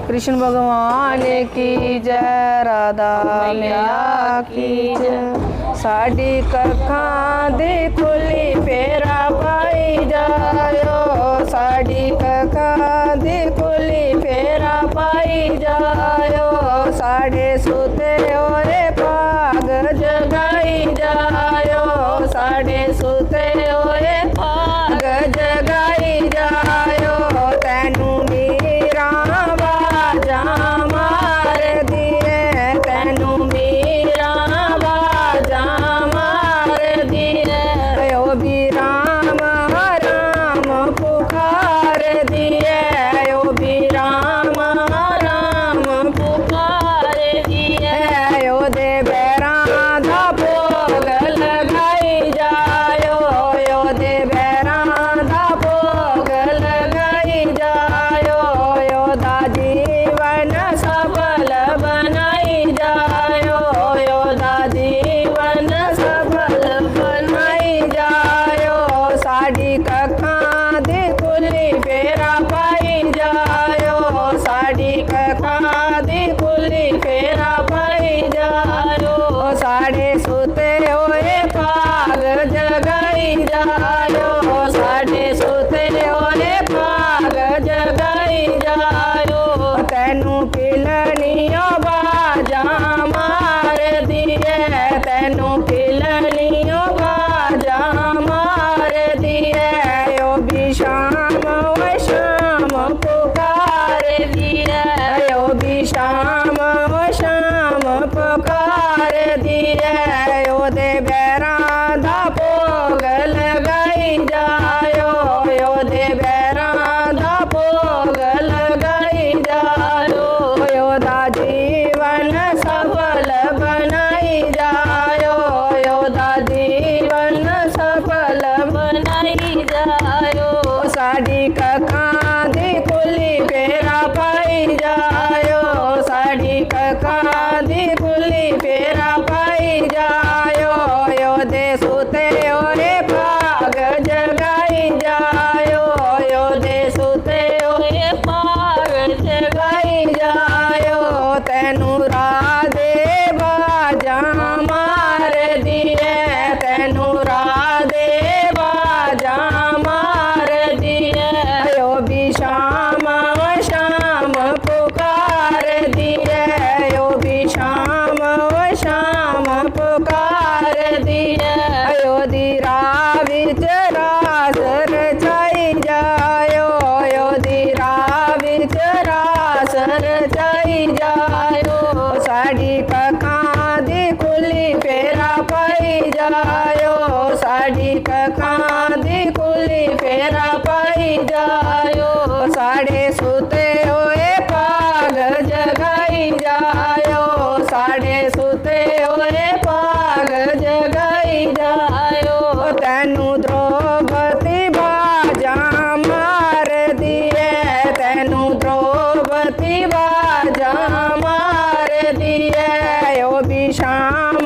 कृष्ण भगवान की जय, राधा मैया की जय। साड़ी कखां दी खुली फेरा पाई जायो, साड़ी कखां दी खुली फेरा पाई जायो। साढ़े सुते ओरे पाग जगाई जायो, साढ़े सुते ओरे पाग जगाई जायो। तैनू मीरा बाजा मार दिए, तैनू मीरा बाजा मार दिए। ओ भी राम राम पुकार दिए, ओ भी राम राम पुकार दिए। ओ दे बैरा दा भोग लगाई जायो, ओ दे बैरा दा भोग लगाई जायो। ओ दा जीवन सफल बनाई जायो, ओ दा जीवन सफल बनाई जायो। साड़ी कखां दी खुली फेरा पाई जायो, साड़ी कखां दी खुली फेरा पाई जायो। साढ़े सुते होए पाग जगाई जायो, साढ़े सुते होए पाग जगाई जायो। तैनू पिलनियो बाजा मार दिए, तैनू पिलनियो बाजा मार दिए। ओ भी शाम ओ शाम पुकार दिए, ओ भी शाम ओ शाम पुकार दिए। ओ दे बैरा दा भोग लगाई जायो, ओ दे बैरा दा भोग लगाई जायो। ओ दा जीवन सफल बनाई जायो, ओ दा जीवन सफल बनाई जायो। साड़ी कखां दी खुली फेरा पाई जायो, साड़ी कखां दी खुली फेरा पाई जायो। ओ दे सुते ओरे पाग जगाई जायो, ओ दे सुते ओरे पाग जगाई जायो। तैनू राधे बाजा मार दिए, तैनू राधे बाजा मार दिए। ओ भी शाम शाम पुकार दिए, ओ भी शाम शाम पुकार दिए। ओ दी राह विच रास रचाई जायो, ओ दी राह विच रास रचाई जायो। साड़ी कखां दी खुली फेरा पाई जायो, साड़ी कखां दी खुली फेरा पाई जायो। साढ़े सुते होए पाग जगाई जायो, साढ़े सुते होए पाग जगाई जायो। तैनू द्रौपदी बाजा मार दिए, तैनू द्रौपदी बाजा मार दिए। ओ भी शाम